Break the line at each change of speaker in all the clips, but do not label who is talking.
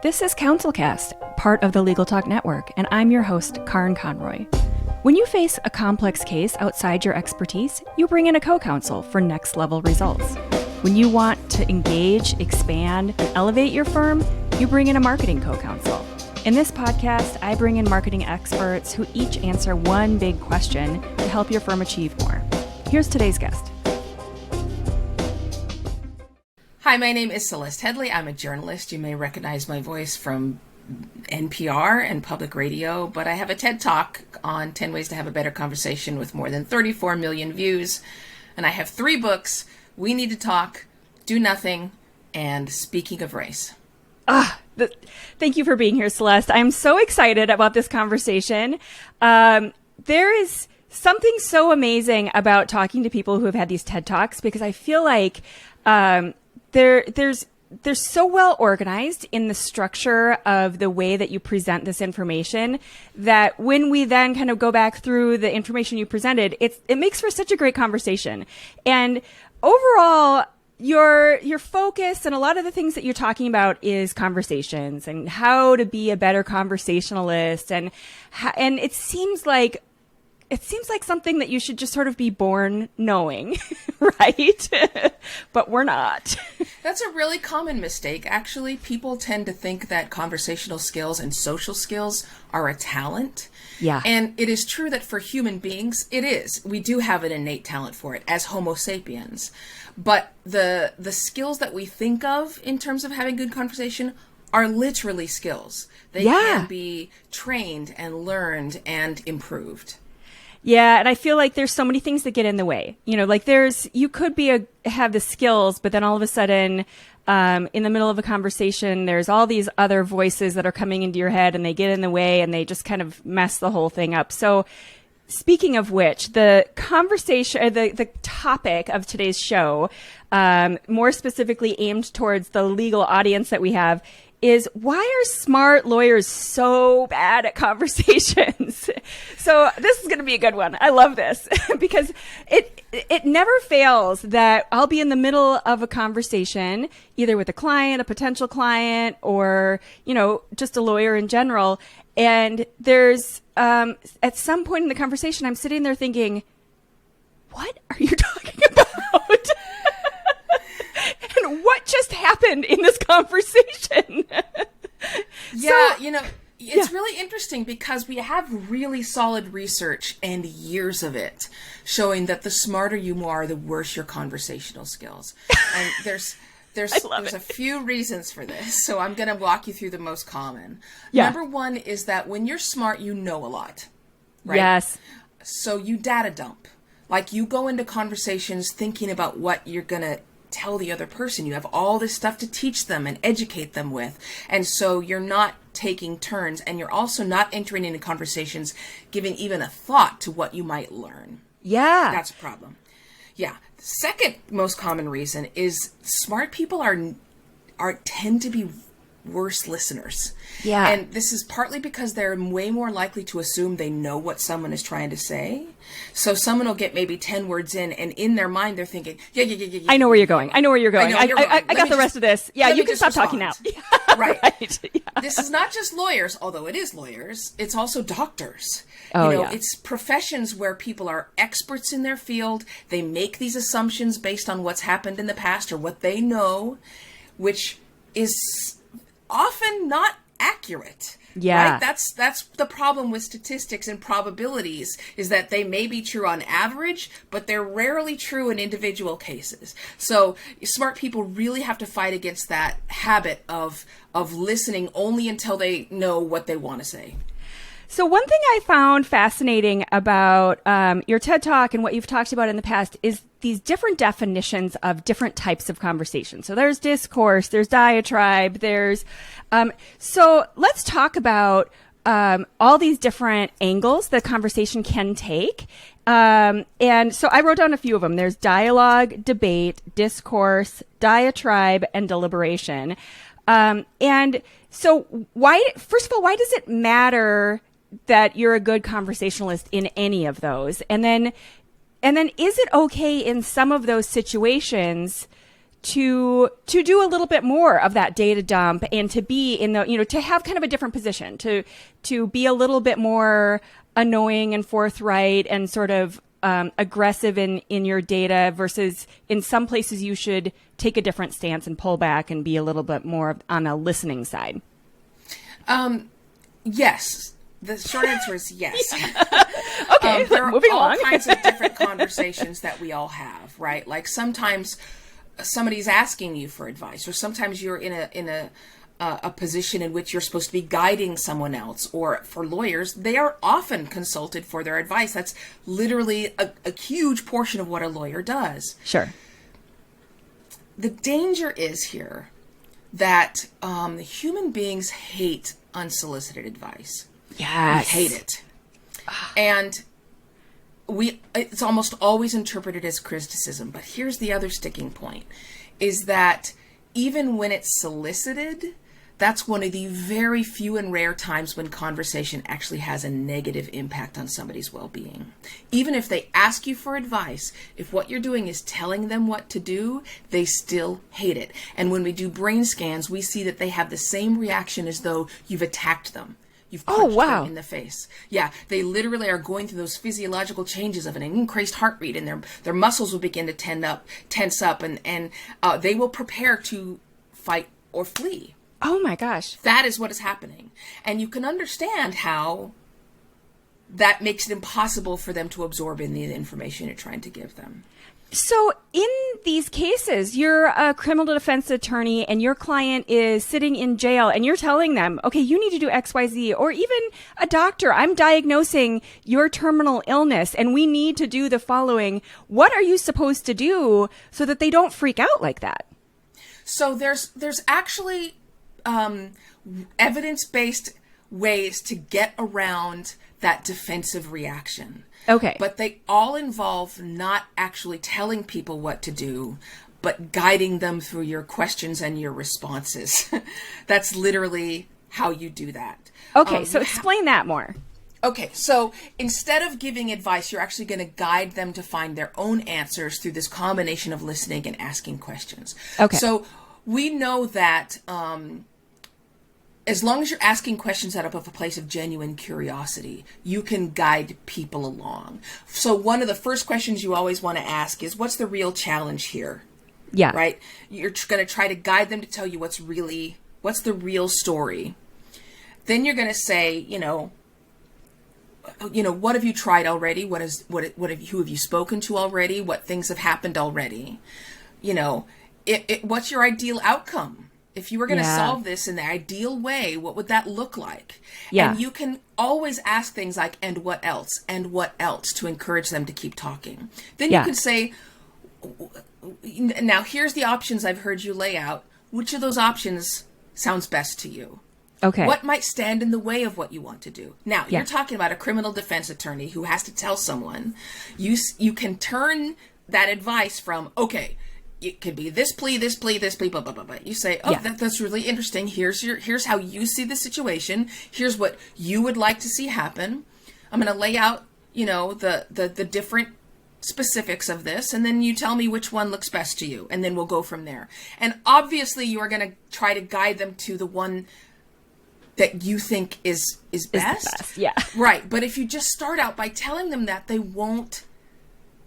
This is CounselCast, part of the Legal Talk Network, and I'm your host, Karin Conroy. When you face a complex case outside your expertise, you bring in a co-counsel for next-level results. When you want to engage, expand, and elevate your firm, you bring in a marketing co-counsel. In this podcast, I bring in marketing experts who each answer one big question to help your firm achieve more. Here's today's guest.
Hi, my name is Celeste Headlee. I'm a journalist. You may recognize my voice from NPR and public radio, but I have a TED Talk on 10 ways to have a better conversation with more than 34 million views. And I have 3 books: We Need to Talk, Do Nothing, and Speaking of Race.
Thank you for being here, Celeste. I'm so excited about this conversation. There is something so amazing about talking to people who have had these TED Talks, because I feel like they're so well organized in the structure of the way that you present this information that when we then kind of go back through the information you presented, it makes for such a great conversation. And overall, your focus and a lot of the things that you're talking about is conversations and how to be a better conversationalist. And it seems like something that you should just sort of be born knowing, right? But we're not.
That's a really common mistake. Actually, people tend to think that conversational skills and social skills are a talent.
Yeah.
And it is true that for human beings, it is. We do have an innate talent for it as Homo sapiens. But the skills that we think of in terms of having good conversation are literally skills. They can be trained and learned and improved.
Yeah, and I feel like there's so many things that get in the way. You know, like you could have the skills, but then all of a sudden, in the middle of a conversation, there's all these other voices that are coming into your head, and they get in the way, and they just kind of mess the whole thing up. So, speaking of which, the conversation, the topic of today's show, more specifically aimed towards the legal audience that we have, is why are smart lawyers so bad at conversations? So this is going to be a good one. I love this because it never fails that I'll be in the middle of a conversation, either with a client, a potential client, or, just a lawyer in general. And there's, at some point in the conversation, I'm sitting there thinking, what are you talking about? And what just happened in this conversation?
It's really interesting because we have really solid research and years of it showing that the smarter you are, the worse your conversational skills. And there's a few reasons for this. So I'm going to walk you through the most common. Yeah. Number one is that when you're smart, you know a lot, right?
Yes.
So you data dump. Like you go into conversations thinking about what you're going to tell the other person. You have all this stuff to teach them and educate them with. And so you're not taking turns, and you're also not entering into conversations giving even a thought to what you might learn.
Yeah.
That's a problem. Yeah. The second most common reason is smart people tend to be worse listeners.
Yeah.
And this is partly because they're way more likely to assume they know what someone is trying to say. So someone will get maybe 10 words in, and in their mind they're thinking, yeah.
I know where you're going. I got the rest of this. Yeah, you can stop talking now.
Right.
Yeah.
This is not just lawyers, although it is lawyers. It's also doctors. It's professions where people are experts in their field. They make these assumptions based on what's happened in the past or what they know, which is often not accurate.
Yeah.
Right? That's the problem with statistics and probabilities, is that they may be true on average, but they're rarely true in individual cases. So smart people really have to fight against that habit of listening only until they know what they want to say.
So one thing I found fascinating about your TED Talk and what you've talked about in the past is these different definitions of different types of conversation. So there's discourse, there's diatribe, there's... so let's talk about all these different angles that conversation can take. And so I wrote down a few of them. There's dialogue, debate, discourse, diatribe, and deliberation. And so first of all, why does it matter that you're a good conversationalist in any of those? And then is it okay in some of those situations to do a little bit more of that data dump and to be in the, to have kind of a different position, to be a little bit more annoying and forthright and sort of aggressive in your data versus in some places you should take a different stance and pull back and be a little bit more on a listening side?
Yes. The short answer is yes.
Okay,
there are
moving
all
along.
kinds of different conversations that we all have, right? Like sometimes somebody's asking you for advice, or sometimes you're in a position in which you're supposed to be guiding someone else. Or for lawyers, they are often consulted for their advice. That's literally a huge portion of what a lawyer does.
Sure.
The danger is here that human beings hate unsolicited advice.
Yes.
We hate it. And it's almost always interpreted as criticism. But here's the other sticking point, is that even when it's solicited, that's one of the very few and rare times when conversation actually has a negative impact on somebody's well-being. Even if they ask you for advice, if what you're doing is telling them what to do, they still hate it. And when we do brain scans, we see that they have the same reaction as though you've attacked them. You've punched them in the face. Yeah, they literally are going through those physiological changes of an increased heart rate, and their muscles will begin to tense up, and they will prepare to fight or flee.
Oh my gosh.
That is what is happening. And you can understand how that makes it impossible for them to absorb in the information you're trying to give them.
So in these cases, you're a criminal defense attorney and your client is sitting in jail and you're telling them, okay, you need to do X, Y, Z, or even a doctor, I'm diagnosing your terminal illness and we need to do the following. What are you supposed to do so that they don't freak out like that?
So there's actually evidence-based ways to get around that defensive reaction.
Okay.
But they all involve not actually telling people what to do, but guiding them through your questions and your responses. That's literally how you do that.
Okay, so explain that more.
Okay, so instead of giving advice, you're actually going to guide them to find their own answers through this combination of listening and asking questions.
Okay.
So we know that as long as you're asking questions out of a place of genuine curiosity, you can guide people along. So one of the first questions you always want to ask is, what's the real challenge here?
Yeah.
Right? You're going to try to guide them to tell you what's the real story. Then you're going to say, what have you tried already? Who have you spoken to already? What things have happened already? What's your ideal outcome? If you were going to solve this in the ideal way, what would that look like?
Yeah.
And you can always ask things like, and what else? And what else? To encourage them to keep talking. Then you can say, now here's the options I've heard you lay out. Which of those options sounds best to you?
Okay.
What might stand in the way of what you want to do? Now, you're talking about a criminal defense attorney who has to tell someone. You can turn that advice from, okay, it could be this plea, blah, blah, blah, blah. You say, that's really interesting. Here's how you see the situation. Here's what you would like to see happen. I'm going to lay out, the different specifics of this, and then you tell me which one looks best to you, and then we'll go from there. And obviously you are going to try to guide them to the one that you think is best.
The best. Yeah.
Right. But if you just start out by telling them that, they won't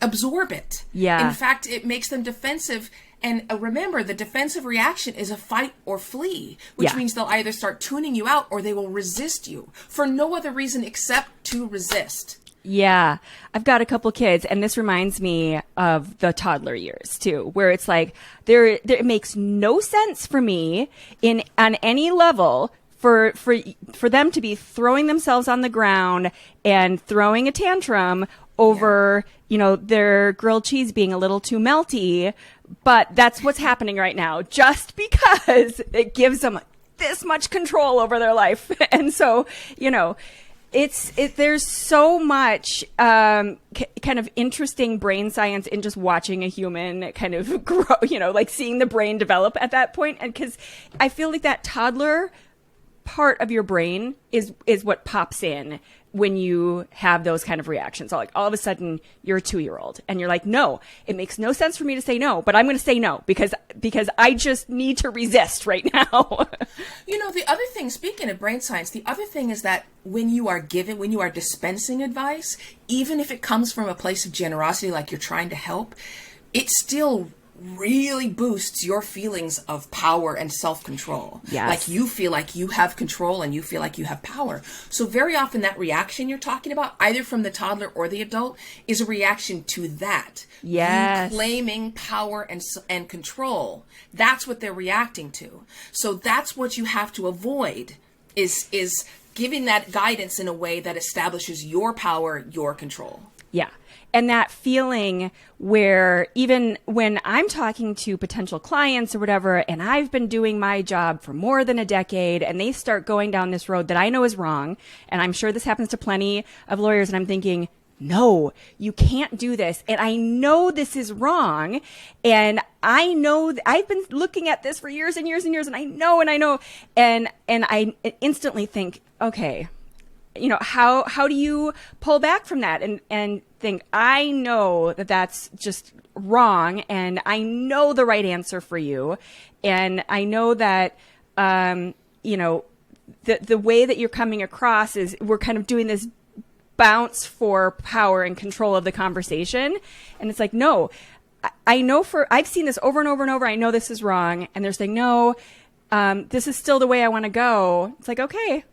absorb it.
Yeah.
In fact, it makes them defensive. And remember, the defensive reaction is a fight or flee, which means they'll either start tuning you out or they will resist you for no other reason except to resist.
Yeah. I've got a couple kids, and this reminds me of the toddler years too, where it's like it makes no sense for me on any level for them to be throwing themselves on the ground and throwing a tantrum over, their grilled cheese being a little too melty. But that's what's happening right now, just because it gives them this much control over their life. And so, there's so much kind of interesting brain science in just watching a human kind of grow, like seeing the brain develop at that point. And because I feel like that toddler part of your brain is what pops in when you have those kind of reactions. So like all of a sudden you're a 2-year-old and you're like, no, it makes no sense for me to say no, but I'm going to say no because I just need to resist right now.
The other thing, speaking of brain science, the other thing is that when you are dispensing advice, even if it comes from a place of generosity, like you're trying to help, it still really boosts your feelings of power and self-control.
Yes.
Like you feel like you have control and you feel like you have power. So very often that reaction you're talking about, either from the toddler or the adult, is a reaction to that.
Yes.
You claiming power and control. That's what they're reacting to. So that's what you have to avoid is giving that guidance in a way that establishes your power, your control.
Yeah. And that feeling where even when I'm talking to potential clients or whatever, and I've been doing my job for more than a decade, and they start going down this road that I know is wrong, and I'm sure this happens to plenty of lawyers, and I'm thinking, no, you can't do this. And I know this is wrong. And I know I've been looking at this for years and years and years, and I know. And I instantly think, okay, how do you pull back from that and think, I know that that's just wrong, and I know the right answer for you, and I know that the way that you're coming across is we're kind of doing this bounce for power and control of the conversation, and it's like, no, I know I've seen this over and over and over. I know this is wrong, and they're saying, no, this is still the way I want to go. It's like, okay.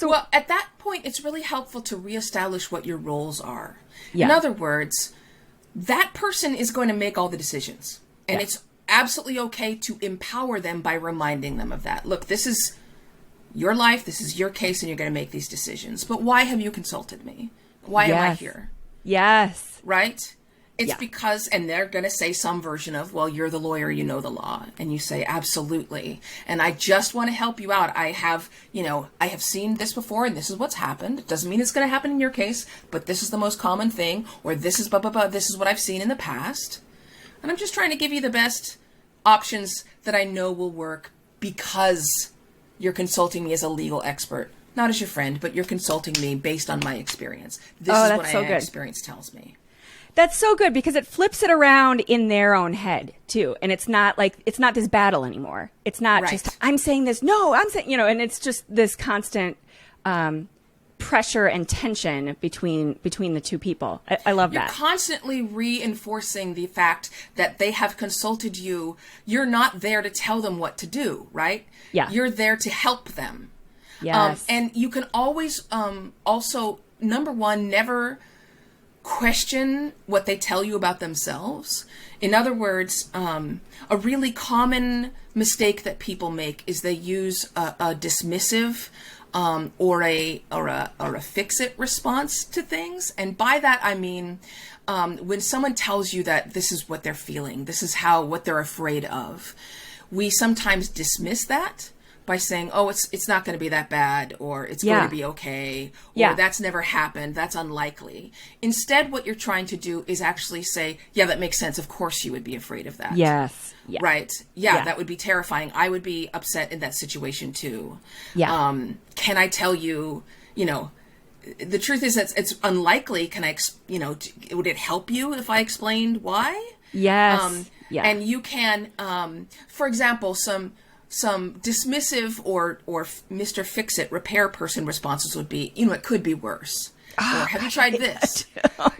Well, at that point, it's really helpful to reestablish what your roles are.
Yeah.
In other words, that person is going to make all the decisions. And it's absolutely okay to empower them by reminding them of that. Look, this is your life, this is your case, and you're going to make these decisions. But why have you consulted me? Why am I here?
Yes.
Right? It's because, and they're going to say some version of, well, you're the lawyer, you know the law. And you say, absolutely. And I just want to help you out. I have seen this before, and this is what's happened. It doesn't mean it's going to happen in your case, but this is the most common thing, or this is this is what I've seen in the past. And I'm just trying to give you the best options that I know will work because you're consulting me as a legal expert. Not as your friend, but you're consulting me based on my experience. This is what my experience tells me.
That's so good because it flips it around in their own head too. And it's not this battle anymore. It's not just, I'm saying this. No, I'm saying, and it's just this constant, pressure and tension between the two people. I love that.
You're constantly reinforcing the fact that they have consulted you. You're not there to tell them what to do, right?
Yeah.
You're there to help them.
Yes.
And you can always, also, number one, never question what they tell you about themselves. In other words, a really common mistake that people make is they use a dismissive or a fix-it response to things. And by that I mean when someone tells you that this is what they're feeling, this is what they're afraid of, we sometimes dismiss that by saying, oh, it's not going to be that bad, or it's going to be okay, or that's never happened, that's unlikely. Instead, what you're trying to do is actually say, yeah, that makes sense. Of course you would be afraid of that.
Yes. Yeah.
Right. Yeah, that would be terrifying. I would be upset in that situation too. Yeah. Can I tell you, the truth is that it's unlikely. Can I, would it help you if I explained why?
Yes.
And you can, for example, some dismissive or Mr. Fix-It repair person responses would be, it could be worse. Or have you tried this?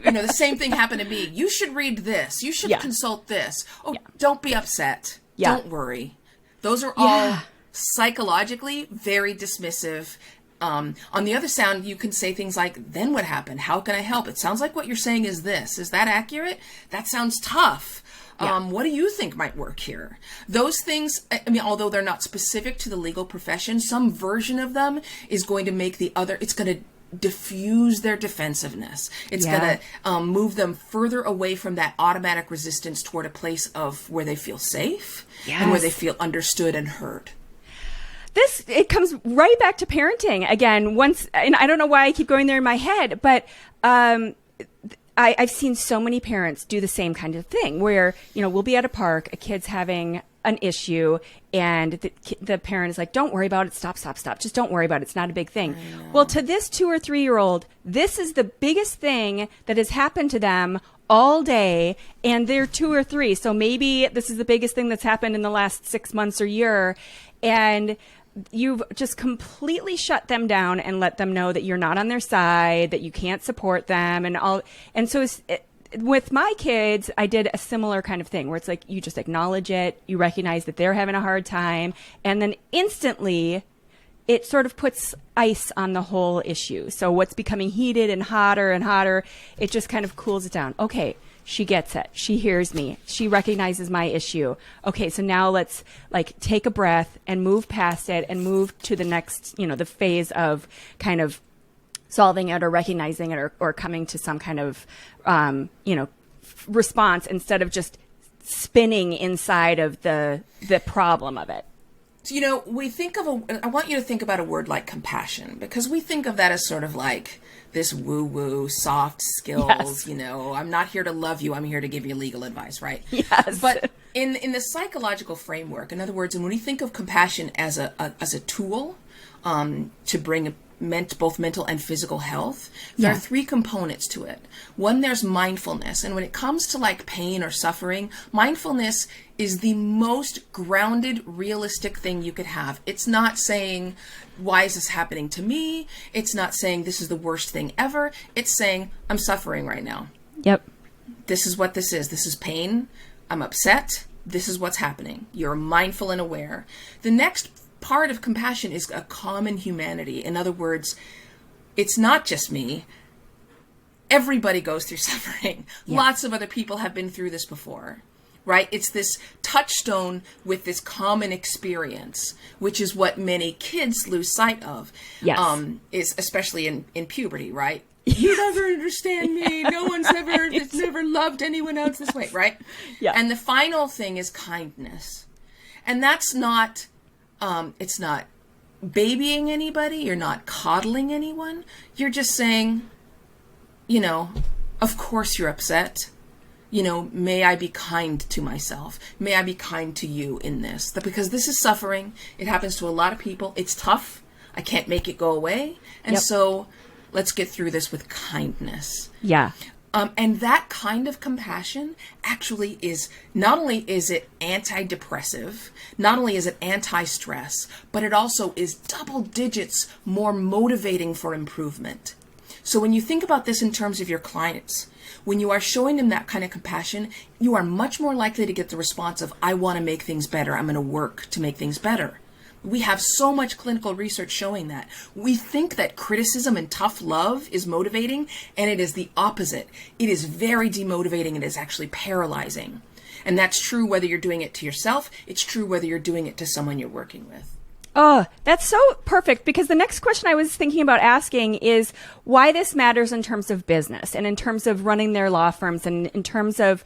The same thing happened to me. You should read this. You should consult this. Oh, don't be upset. Don't worry. Those are all psychologically very dismissive. On the other sound, you can say things like, then what happened? How can I help? It sounds like what you're saying is this. Is that accurate? That sounds tough. What do you think might work here? Those things, although they're not specific to the legal profession, some version of them is going to make it's going to diffuse their defensiveness. It's going to move them further away from that automatic resistance toward a place of where they feel safe and where they feel understood and heard.
It comes right back to parenting again. And I don't know why I keep going there in my head, but I've seen so many parents do the same kind of thing where, we'll be at a park, a kid's having an issue and the parent is like, don't worry about it. Stop. Just don't worry about it. It's not a big thing. Well, to this 2 or 3 year old, this is the biggest thing that has happened to them all day, and they're 2 or 3. So maybe this is the biggest thing that's happened in the last 6 months or year. And you've just completely shut them down and let them know that you're not on their side, that you can't support them and all. And so with my kids, I did a similar kind of thing where it's like, you just acknowledge it. You recognize that they're having a hard time. And then instantly it sort of puts ice on the whole issue. So what's becoming heated and hotter, it just kind of cools it down. Okay, she gets it. She hears me. She recognizes my issue. Okay, so now let's like take a breath and move past it and move to the next, the phase of kind of solving it or recognizing it or coming to some kind of, response instead of just spinning inside of the problem of it.
So, we think of I want you to think about a word like compassion, because we think of that as sort of like this woo-woo, soft skills,
Yes.
I'm not here to love you, I'm here to give you legal advice, right?
Yes.
But in the psychological framework, in other words, and when we think of compassion as a tool to bring both mental and physical health, there are 3 components to it. One, there's mindfulness. And when it comes to like pain or suffering, mindfulness is the most grounded, realistic thing you could have. It's not saying, why is this happening to me? It's not saying this is the worst thing ever. It's saying, I'm suffering right now.
Yep.
This is what this is. This is pain. I'm upset. This is what's happening. You're mindful and aware. The next part of compassion is a common humanity. In other words, it's not just me. Everybody goes through suffering. Yeah. Lots of other people have been through this before, right? It's this touchstone with this common experience, which is what many kids lose sight of.
Yes.
Is especially in puberty, right? You never understand me. No one's never loved anyone else this way, right?
Yeah.
And the final thing is kindness. And that's not it's not babying anybody. You're not coddling anyone. You're just saying, of course you're upset. May I be kind to myself. May I be kind to you in this. Because this is suffering. It happens to a lot of people. It's tough. I can't make it go away. And so let's get through this with kindness.
Yeah.
And that kind of compassion actually is, not only is it antidepressive, not only is it anti-stress, but it also is double digits more motivating for improvement. So when you think about this in terms of your clients, when you are showing them that kind of compassion, you are much more likely to get the response of, I want to make things better. I'm going to work to make things better. We have so much clinical research showing that. We think that criticism and tough love is motivating, and it is the opposite. It is very demotivating. It is actually paralyzing. And that's true whether you're doing it to yourself. It's true whether you're doing it to someone you're working with.
Oh, that's so perfect, because the next question I was thinking about asking is why this matters in terms of business and in terms of running their law firms and in terms of,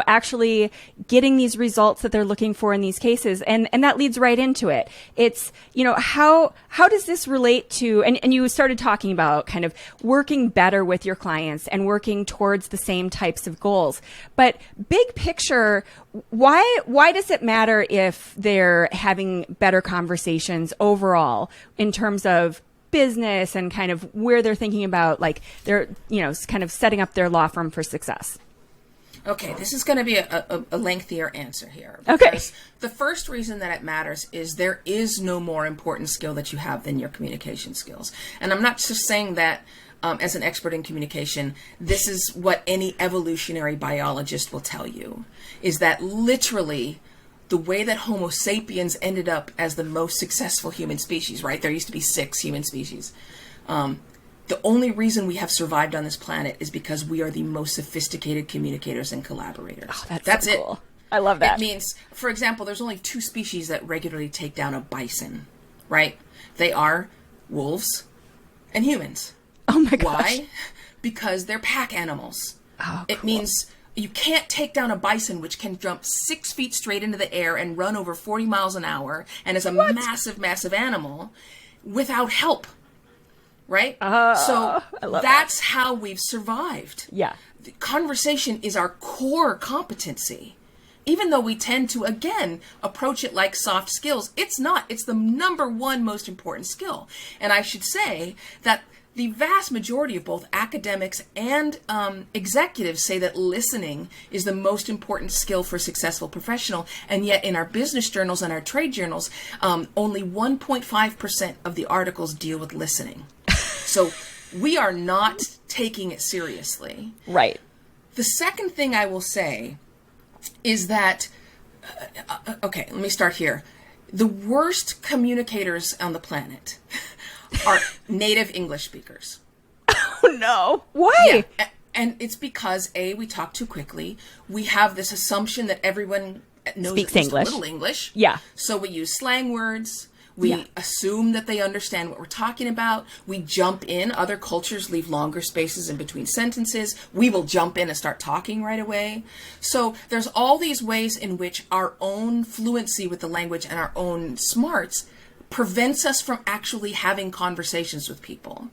actually getting these results that they're looking for in these cases. And that leads right into it. It's, how does this relate to, and you started talking about kind of working better with your clients and working towards the same types of goals. But big picture, why does it matter if they're having better conversations overall in terms of business and kind of where they're thinking about, like, they're, kind of setting up their law firm for success?
Okay, this is going to be a lengthier answer here.
Okay.
The first reason that it matters is there is no more important skill that you have than your communication skills. And I'm not just saying that as an expert in communication. This is what any evolutionary biologist will tell you, is that literally the way that Homo sapiens ended up as the most successful human species, right? There used to be 6 human species. The only reason we have survived on this planet is because we are the most sophisticated communicators and collaborators.
Oh, that's so cool. I love that.
It means, for example, there's only 2 species that regularly take down a bison, right? They are wolves and humans.
Oh my gosh.
Why? Because they're pack animals.
Oh,
it means you can't take down a bison, which can jump 6 feet straight into the air and run over 40 miles an hour and is a massive, massive animal, without help. Right? So that's how we've survived.
Yeah.
The conversation is our core competency. even though we tend to, again, approach it like soft skills, it's not. It's the number one most important skill. And I should say that the vast majority of both academics and executives say that listening is the most important skill for a successful professional. And yet in our business journals and our trade journals, only 1.5% of the articles deal with listening. So we are not taking it seriously.
Right.
The second thing I will say is that, okay, let me start here. The worst communicators on the planet are native English speakers.
Oh, no. Why?
Yeah. And it's because, A, we talk too quickly. We have this assumption that everyone knows
Speaks
at least
English.
a little English.
Yeah.
So we use slang words. We assume that they understand what we're talking about. We jump in. Other cultures leave longer spaces in between sentences. We will jump in and start talking right away. So there's all these ways in which our own fluency with the language and our own smarts prevents us from actually having conversations with people.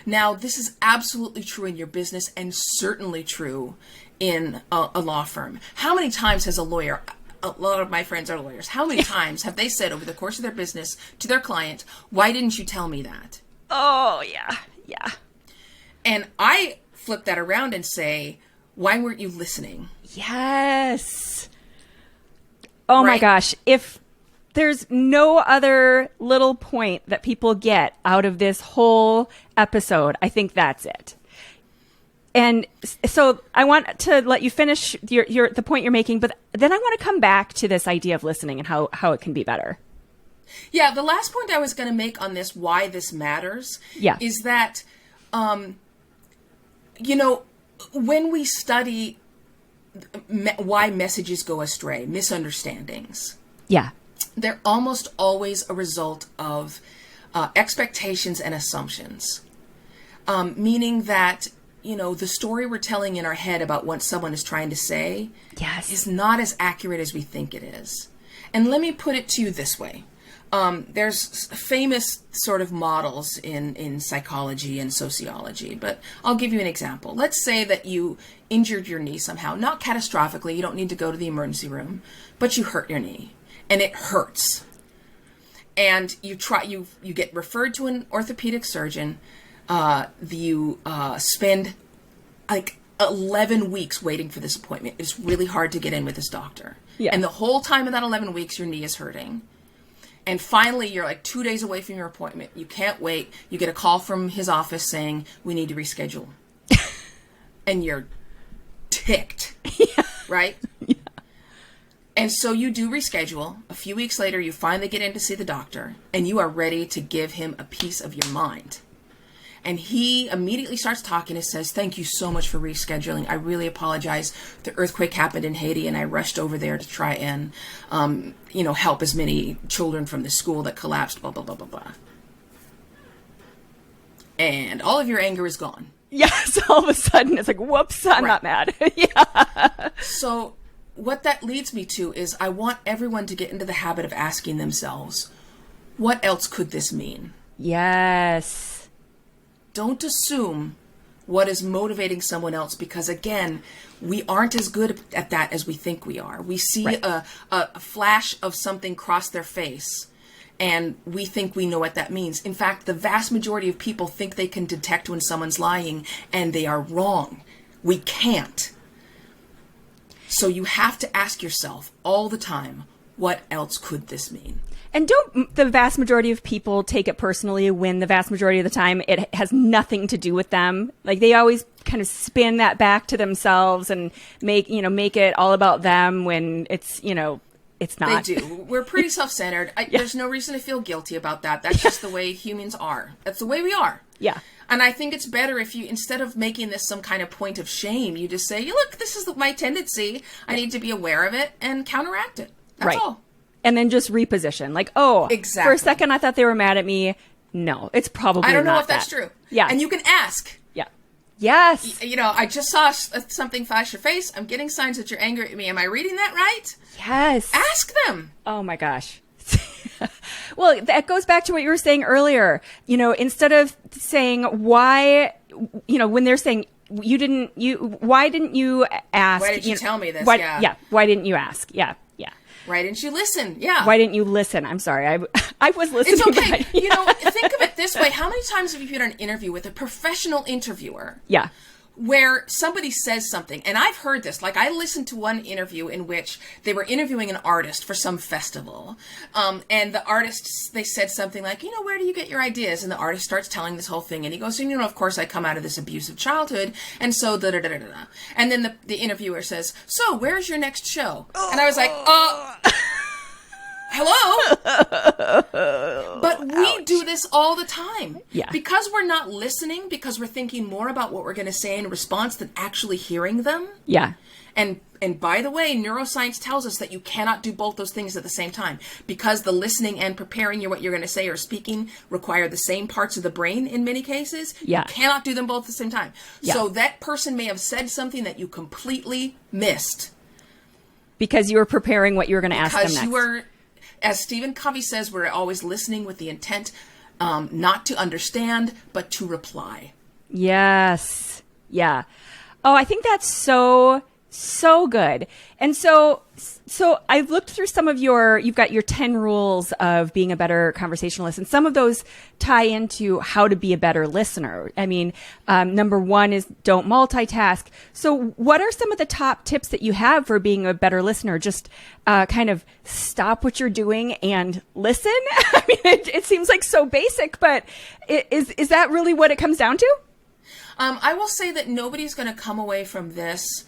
Now, this is absolutely true in your business and certainly true in a law firm. How many times has a lawyer, a lot of my friends are lawyers, how many times have they said over the course of their business to their client, why didn't you tell me that?
Oh, yeah. Yeah.
And I flip that around and say, why weren't you listening?
Yes. Oh, my
Right?
gosh. If there's no other little point that people get out of this whole episode, I think that's it. And so I want to let you finish the point you're making, but then I want to come back to this idea of listening and how it can be better.
Yeah, the last point I was going to make on this, why this matters, is that, when we study why messages go astray, misunderstandings, they're almost always a result of expectations and assumptions, meaning that, the story we're telling in our head about what someone is trying to say is not as accurate as we think it is. And let me put it to you this way. There's famous sort of models in psychology and sociology, but I'll give you an example. Let's say that you injured your knee somehow, not catastrophically, you don't need to go to the emergency room, but you hurt your knee and it hurts. And you get referred to an orthopedic surgeon. You spend like 11 weeks waiting for this appointment. It's really hard to get in with this doctor. Yeah. And the whole time of that 11 weeks, your knee is hurting. And finally, you're like 2 days away from your appointment. You can't wait. You get a call from his office saying, we need to reschedule. And you're ticked, right? Yeah. And so you do reschedule. A few weeks later, you finally get in to see the doctor, and you are ready to give him a piece of your mind. And he immediately starts talking and says, thank you so much for rescheduling. I really apologize. The earthquake happened in Haiti and I rushed over there to try and, help as many children from the school that collapsed, blah, blah, blah, blah, blah. And all of your anger is gone.
Yes, all of a sudden it's like, whoops, I'm not mad. Yeah.
So what that leads me to is I want everyone to get into the habit of asking themselves, what else could this mean?
Yes.
Don't assume what is motivating someone else, because again, we aren't as good at that as we think we are. We see a flash of something cross their face and we think we know what that means. In fact, the vast majority of people think they can detect when someone's lying, and they are wrong. We can't. So you have to ask yourself all the time, what else could this mean?
And don't the vast majority of people take it personally when the vast majority of the time it has nothing to do with them? Like they always kind of spin that back to themselves and make it all about them when it's not.
They do. We're pretty self-centered. There's no reason to feel guilty about that. That's just the way humans are. That's the way we are.
Yeah.
And I think it's better if you, instead of making this some kind of point of shame, you just say, look, this is my tendency. I need to be aware of it and counteract it. That's all.
And then just reposition. Like, oh,
exactly.
For a second I thought they were mad at me. No, it's probably not.
I don't know if that's true.
Yeah.
And you can ask.
Yeah. Yes.
I just saw something flash your face. I'm getting signs that you're angry at me. Am I reading that right?
Yes.
Ask them.
Oh my gosh. Well, that goes back to what you were saying earlier. Instead of saying why, when they're saying, why didn't you ask?
Why didn't you tell me this?
Yeah. Why didn't you ask? Yeah.
Why didn't you listen? Yeah.
Why didn't you listen? I'm sorry. I was listening.
It's okay. Think of it this way. How many times have you been on an interview with a professional interviewer?
Yeah.
Where somebody says something, and I've heard this, like I listened to one interview in which they were interviewing an artist for some festival, and the artists, they said something like, where do you get your ideas? And the artist starts telling this whole thing, and he goes, of course I come out of this abusive childhood, and so da-da-da-da-da. And then the interviewer says, so where's your next show? And I was like, hello? But we do this all the time.
Yeah.
Because we're not listening, because we're thinking more about what we're going to say in response than actually hearing them.
Yeah.
And by the way, neuroscience tells us that you cannot do both those things at the same time, because the listening and preparing what you're going to say or speaking require the same parts of the brain in many cases.
Yeah.
You cannot do them both at the same time.
Yeah.
So that person may have said something that you completely missed.
Because you were preparing what you were going to ask them next.
Because you were... As Stephen Covey says, we're always listening with the intent not to understand, but to reply.
Yes. Yeah. Oh, I think that's so good. And so I've looked through some of you've got your 10 rules of being a better conversationalist, and some of those tie into how to be a better listener. I mean, number 1 is don't multitask. So what are some of the top tips that you have for being a better listener? Just kind of stop what you're doing and listen. I mean, it seems like so basic, but is that really what it comes down to?
I will say that nobody's going to come away from this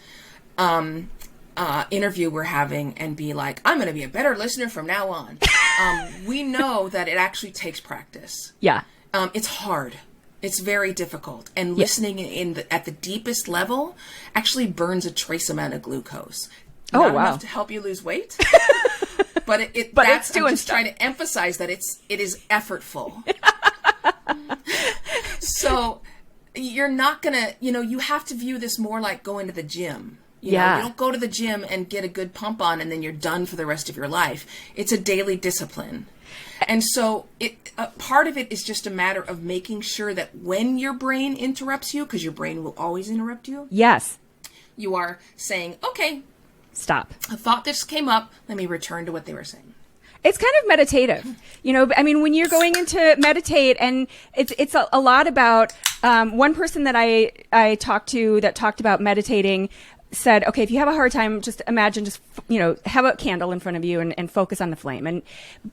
interview we're having and be like, I'm going to be a better listener from now on. We know that it actually takes practice.
Yeah.
It's hard. It's very difficult. And listening at the deepest level actually burns a trace amount of glucose. Not enough to help you lose weight. But I'm just trying to emphasize that it is effortful. So you're not going to, you have to view this more like going to the gym. You don't go to the gym and get a good pump on and then you're done for the rest of your life. It's a daily discipline. And so part of it is just a matter of making sure that when your brain interrupts you, because your brain will always interrupt you.
Yes.
You are saying, okay,
stop.
I thought this came up. Let me return to what they were saying.
It's kind of meditative, I mean, when you're going into meditate, and it's a lot about, one person that I talked to that talked about meditating said, okay, if you have a hard time, just imagine, have a candle in front of you and focus on the flame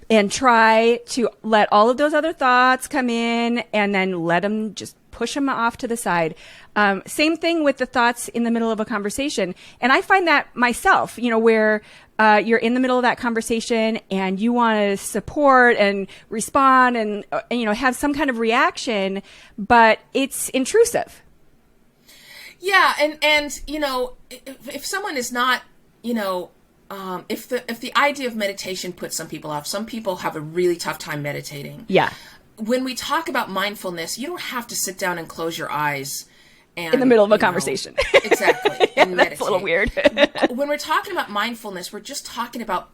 and try to let all of those other thoughts come in and then let them just push them off to the side. Same thing with the thoughts in the middle of a conversation. And I find that myself, where you're in the middle of that conversation and you want to support and respond and have some kind of reaction, but it's intrusive.
Yeah, and if someone is not, if the idea of meditation puts some people off, some people have a really tough time meditating.
Yeah.
When we talk about mindfulness, you don't have to sit down and close your eyes and,
in the middle of a conversation.
Exactly. And meditate.
That's a little weird.
When we're talking about mindfulness, we're just talking about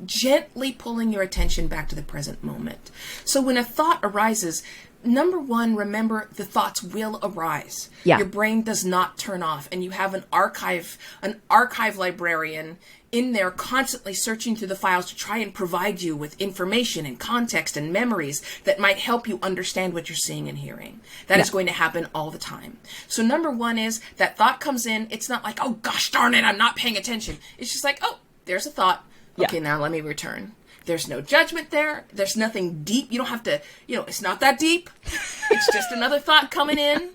gently pulling your attention back to the present moment. So when a thought arises, number 1, remember the thoughts will arise.
Yeah.
Your brain does not turn off, and you have an archive librarian in there constantly searching through the files to try and provide you with information and context and memories that might help you understand what you're seeing and hearing. That is going to happen all the time. So number 1 is that thought comes in. It's not like, oh gosh darn it, I'm not paying attention. It's just like, oh, there's a thought. Okay, now let me return. There's no judgment there. There's nothing deep. You don't have to, it's not that deep. It's just another thought coming in.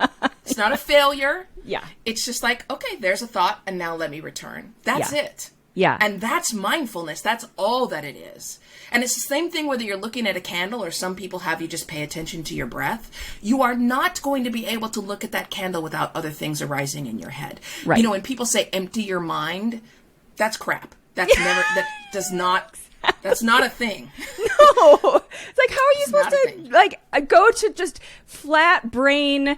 It's not a failure.
Yeah.
It's just like, okay, there's a thought, and now let me return. That's it.
Yeah.
And that's mindfulness. That's all that it is. And it's the same thing whether you're looking at a candle or some people have you just pay attention to your breath. You are not going to be able to look at that candle without other things arising in your head.
Right.
When people say empty your mind, that's crap. That's that's not a thing.
No. It's like, how are you supposed to go to just flat brain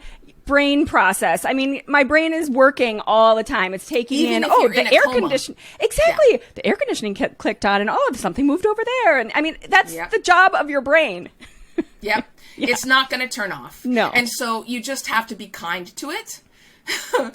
process? I mean, my brain is working all the time. It's taking
Even
in,
the
air conditioning. Exactly. Yeah. The air conditioning clicked on and something moved over there. And I mean, that's the job of your brain.
Yep. Yeah. It's not going to turn off.
No.
And so you just have to be kind to it.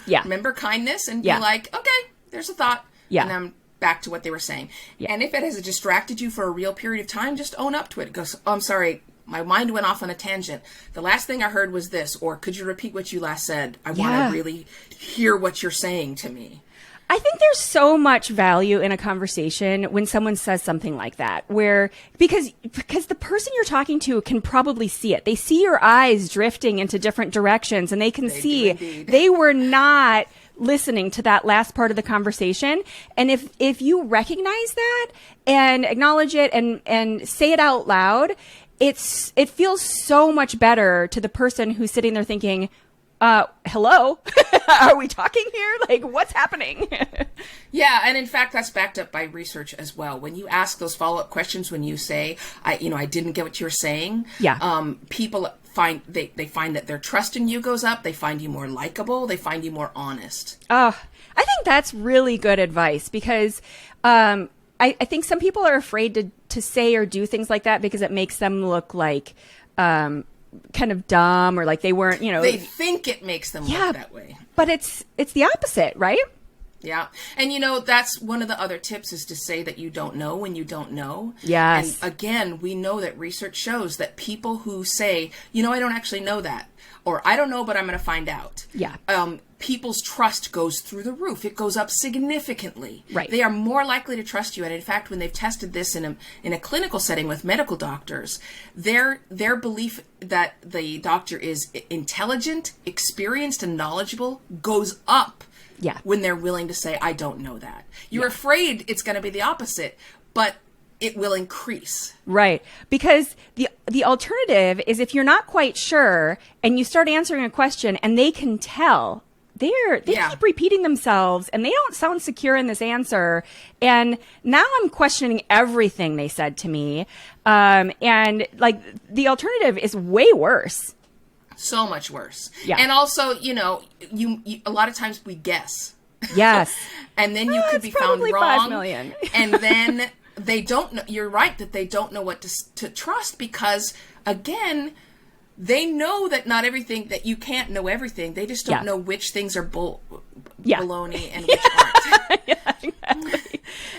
Yeah.
Remember kindness and
Yeah.
be like, okay, there's a thought.
Yeah.
And I'm back to what they were saying.
Yeah.
And if it has distracted you for a real period of time, just own up to it. Go, oh, I'm sorry. My mind went off on a tangent. The last thing I heard was this, or could you repeat what you last said? I want to really hear what you're saying to me.
I think there's so much value in a conversation when someone says something like that, where because the person you're talking to can probably see it. They see your eyes drifting into different directions, and they can see they were not listening to that last part of the conversation. And if you recognize that and acknowledge it and say it out loud, it feels so much better to the person who's sitting there thinking, hello, are we talking here? Like, what's happening?
Yeah. And in fact, that's backed up by research as well. When you ask those follow-up questions, when you say, I didn't get what you were saying.
Yeah.
People find that their trust in you goes up. They find you more likable. They find you more honest.
I think that's really good advice because, I think some people are afraid to say or do things like that because it makes them look like, kind of dumb or like they weren't,
they think it makes them look that way.
But it's the opposite, right?
Yeah. And that's one of the other tips is to say that you don't know when you don't know.
Yes.
And again, we know that research shows that people who say, I don't actually know that, or I don't know, but I'm going to find out.
Yeah.
People's trust goes through the roof. It goes up significantly.
Right.
They are more likely to trust you. And in fact, when they've tested this in a clinical setting with medical doctors, their belief that the doctor is intelligent, experienced, and knowledgeable goes up.
Yeah.
When they're willing to say, I don't know that. You're afraid it's going to be the opposite, but it will increase.
Right. Because the alternative is if you're not quite sure and you start answering a question and they can tell, they keep repeating themselves and they don't sound secure in this answer. And now I'm questioning everything they said to me. And like the alternative is way worse.
So much worse.
Yeah.
And also, you a lot of times we guess.
Yes.
And then you could be found wrong.
5 million.
And then they don't know. You're right that they don't know what to trust because, again, they know that not everything, that you can't know everything. They just don't know which things are baloney and which aren't.
Yeah,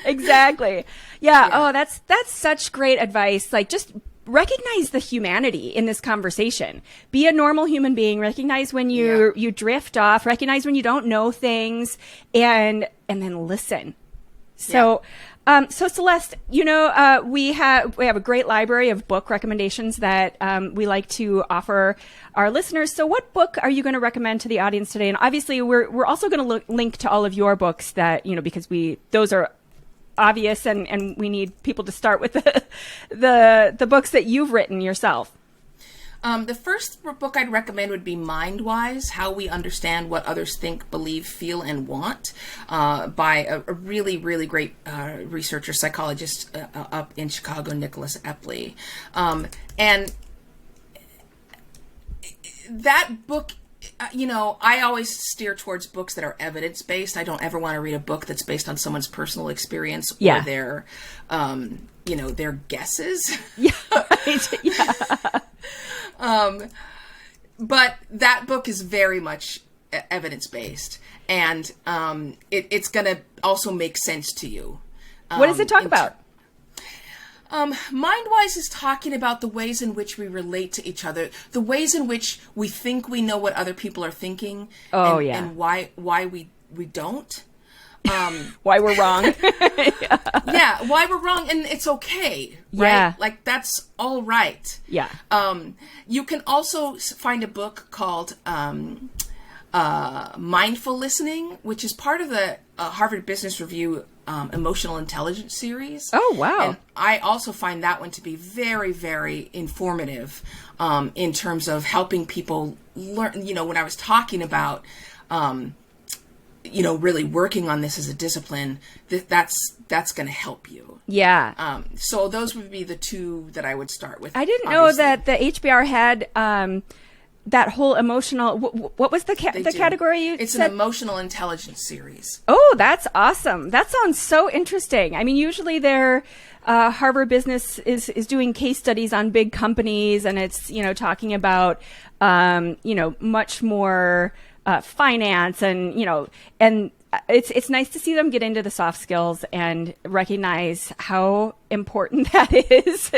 exactly. Yeah. Oh, that's such great advice. Like, just recognize the humanity in this conversation. Be a normal human being. Recognize when you drift off. Recognize when you don't know things, and then listen. So. So Celeste, we have a great library of book recommendations that we like to offer our listeners. So what book are you going to recommend to the audience today? And obviously we're also going to link to all of your books that, because those are obvious and we need people to start with the books that you've written yourself.
The first book I'd recommend would be Mind-Wise, How We Understand What Others Think, Believe, Feel, and Want, by a really, really great researcher, psychologist up in Chicago, Celeste Headlee. And that book, I always steer towards books that are evidence-based. I don't ever want to read a book that's based on someone's personal experience or their, their guesses. Yeah, right. Yeah. But that book is very much evidence-based, and it's going to also make sense to you.
What does it talk about?
Mind-Wise is talking about the ways in which we relate to each other, the ways in which we think we know what other people are thinking, and why we don't.
Why we're wrong.
Yeah, why we're wrong, and it's okay, right?
Yeah.
Like, that's all right.
Yeah.
You can also find a book called Mindful Listening, which is part of the Harvard Business Review Emotional Intelligence series.
Oh, wow.
And I also find that one to be very, very informative in terms of helping people learn, when I was talking about really working on this as a discipline, that's going to help you.
Yeah.
So those would be the two that I would start with.
I didn't know that the HBR had that whole emotional. What was the category you
It's
said?
an emotional intelligence series.
Oh, that's awesome. That sounds so interesting. I mean, usually their Harvard Business is doing case studies on big companies, and it's talking about much more finance and, and it's nice to see them get into the soft skills and recognize how important that is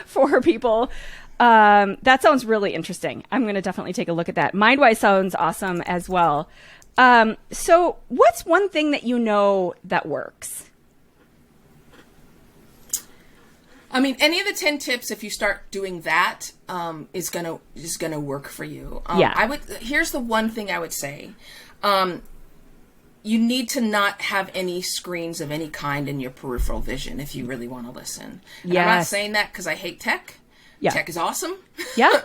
for people. That sounds really interesting. I'm going to definitely take a look at that. Mindwise sounds awesome as well. So what's one thing that that works?
I mean, any of the 10 tips, if you start doing that, is gonna work for you. Here's the one thing I would say. You need to not have any screens of any kind in your peripheral vision if you really want to listen. And I'm not saying that because I hate tech. Yeah. Tech is awesome.
Yeah.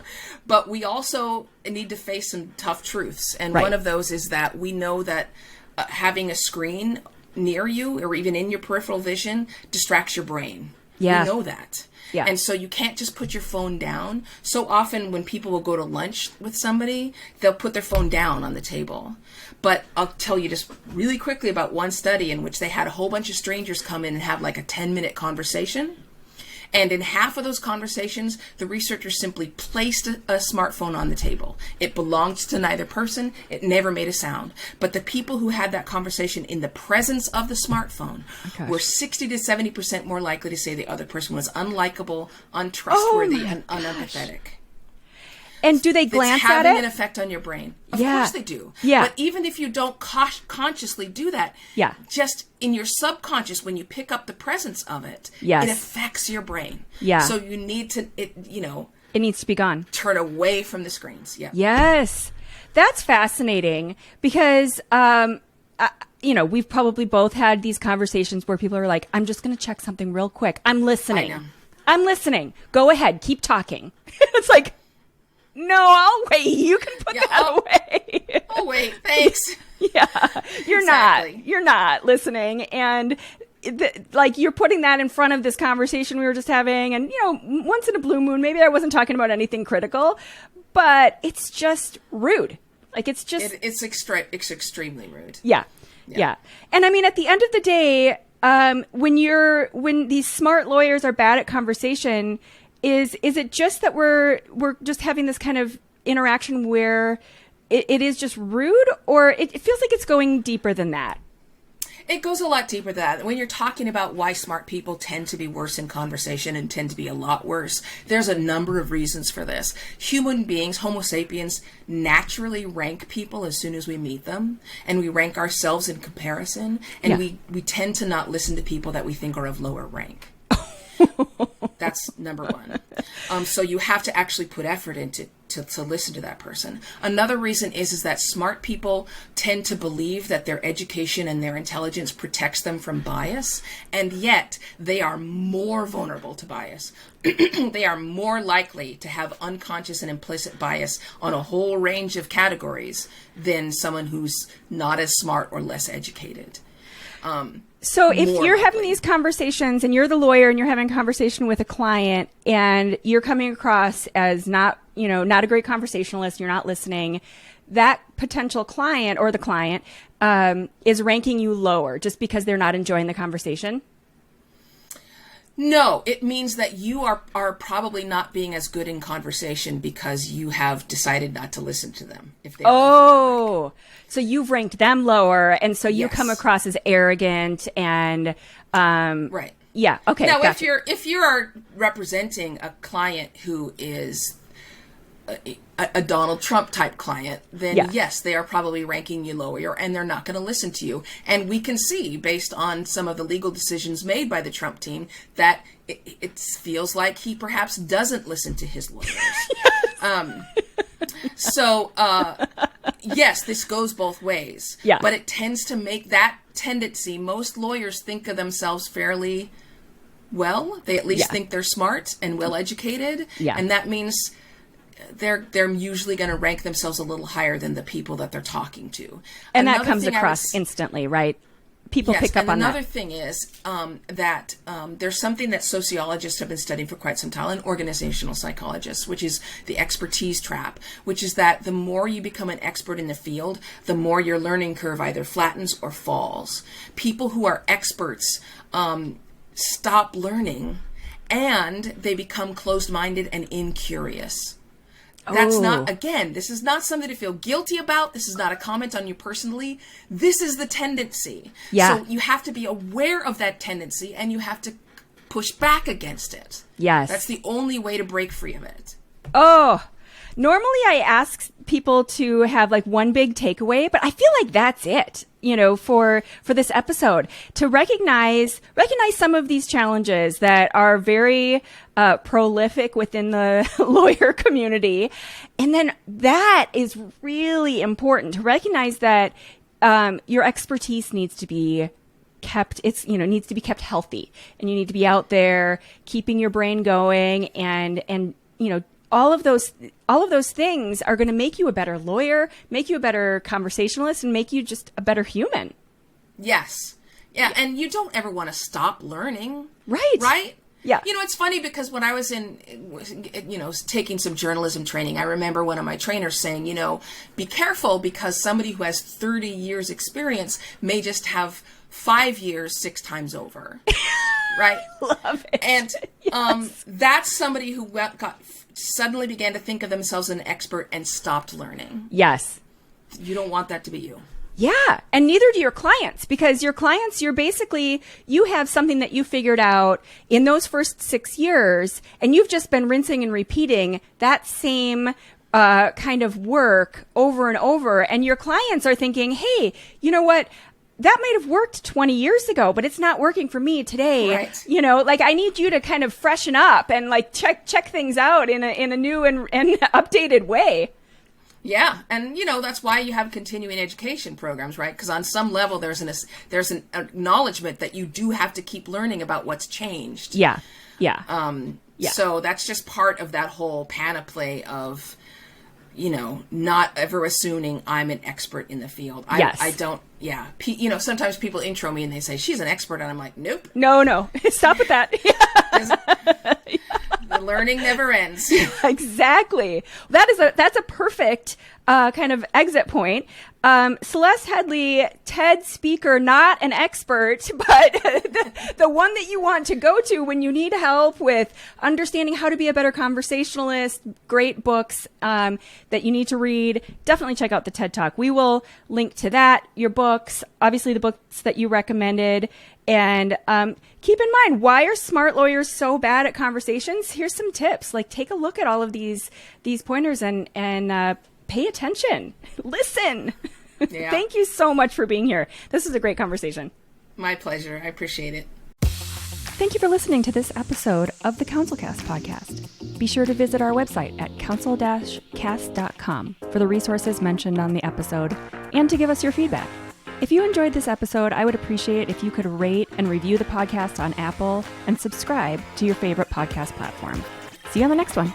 But we also need to face some tough truths. And one of those is that we know that having a screen near you or even in your peripheral vision distracts your brain. Yeah. We know that. Yeah. And so you can't just put your phone down. So often when people will go to lunch with somebody, they'll put their phone down on the table. But I'll tell you just really quickly about one study in which they had a whole bunch of strangers come in and have like a 10-minute conversation. And in half of those conversations, the researchers simply placed a smartphone on the table. It belonged to neither person. It never made a sound. But the people who had that conversation in the presence of the smartphone were 60 to 70% more likely to say the other person was unlikable, untrustworthy, and unempathetic.
And do they glance at it?
It's having an effect on your brain. Of course they do. Yeah. But even if you don't consciously do that, just in your subconscious, when you pick up the presence of it, it affects your brain. Yeah. So you need to, it needs to be gone. Turn away from the screens. Yeah.
Yes. That's fascinating because, we've probably both had these conversations where people are like, I'm just going to check something real quick. I'm listening.
I know.
I'm listening. Go ahead. Keep talking. It's like, no, I'll wait. You can put that away.
I'll wait. Thanks.
You're not listening. And you're putting that in front of this conversation we were just having. And, once in a blue moon, maybe I wasn't talking about anything critical, but it's just rude.
It's extremely rude.
Yeah. And I mean, at the end of the day, when these smart lawyers are bad at conversation, is it just that we're just having this kind of interaction where it is just rude, or it feels like it's going deeper than that?
It goes a lot deeper than that. When you're talking about why smart people tend to be worse in conversation and tend to be a lot worse, there's a number of reasons for this. Human beings, Homo sapiens, naturally rank people as soon as we meet them, and we rank ourselves in comparison, and we tend to not listen to people that we think are of lower rank. That's number one. So you have to actually put effort into to listen to that person. Another reason is that smart people tend to believe that their education and their intelligence protects them from bias, and yet they are more vulnerable to bias. They are more likely to have unconscious and implicit bias on a whole range of categories than someone who's not as smart or less educated.
So if you're having these conversations and you're the lawyer and you're having a conversation with a client and you're coming across as not a great conversationalist, you're not listening, that potential client or the client is ranking you lower just because they're not enjoying the conversation?
No, it means that you are probably not being as good in conversation because you have decided not to listen to them.
So you've ranked them lower, and so you come across as arrogant and
right.
Yeah. Okay.
Now, if you are representing a client who is a Donald Trump type client, then yes, they are probably ranking you lower, and they're not going to listen to you. And we can see, based on some of the legal decisions made by the Trump team, that it feels like he perhaps doesn't listen to his lawyers. Yes, this goes both ways. Yeah. But it tends to make that tendency. Most lawyers think of themselves fairly well. They at least think they're smart and well educated. Yeah. And that means they're usually going to rank themselves a little higher than the people that they're talking to.
And that comes across instantly, right? People pick up on that.
Another thing is that there's something that sociologists have been studying for quite some time, and organizational psychologists, which is the expertise trap, which is that the more you become an expert in the field, the more your learning curve either flattens or falls. People who are experts stop learning, and they become closed-minded and incurious. That's not, again, this is not something to feel guilty about. This is not a comment on you personally. This is the tendency.
Yeah.
So you have to be aware of that tendency and you have to push back against it.
Yes.
That's the only way to break free of it.
Oh, normally I ask people to have like one big takeaway, but I feel like that's it, for this episode, to recognize some of these challenges that are very prolific within the lawyer community. And then that is really important to recognize that your expertise needs to be kept, needs to be kept healthy, and you need to be out there keeping your brain going, and all of those things are going to make you a better lawyer, make you a better conversationalist, and make you just a better human.
Yes. Yeah. And you don't ever want to stop learning.
Right.
Right?
Yeah.
It's funny because when I was taking some journalism training, I remember one of my trainers saying, be careful because somebody who has 30 years experience may just have 5 years 6 times over. Right?
Love it.
And
Yes.
that's somebody who suddenly began to think of themselves as an expert and stopped learning.
Yes.
You don't want that to be you.
Yeah. And neither do your clients, because your clients, you have something that you figured out in those first 6 years, and you've just been rinsing and repeating that same kind of work over and over. And your clients are thinking, hey, you know what? That might have worked 20 years ago, but it's not working for me today.
Right.
I need you to kind of freshen up and check things out in a new and updated way.
Yeah. And, that's why you have continuing education programs, right? Because on some level, there's an acknowledgement that you do have to keep learning about what's changed.
Yeah. Yeah.
Yeah. So that's just part of that whole panoply of, not ever assuming I'm an expert in the field.
Yes.
I don't, yeah. Sometimes people intro me and they say, she's an expert. And I'm like, nope.
No. Stop with that.
The learning never ends.
Exactly. That's a perfect kind of exit point. Celeste Headlee, TED speaker, not an expert, but the one that you want to go to when you need help with understanding how to be a better conversationalist. Great books that you need to read. Definitely check out the TED Talk. We will link to that, your books, obviously the books that you recommended. And keep in mind, why are smart lawyers so bad at conversations? Here's some tips. Like, take a look at all of these pointers and pay attention. Listen.
Yeah.
Thank you so much for being here. This was a great conversation.
My pleasure. I appreciate it.
Thank you for listening to this episode of the CounselCast podcast. Be sure to visit our website at counsel-cast.com for the resources mentioned on the episode and to give us your feedback. If you enjoyed this episode, I would appreciate if you could rate and review the podcast on Apple and subscribe to your favorite podcast platform. See you on the next one.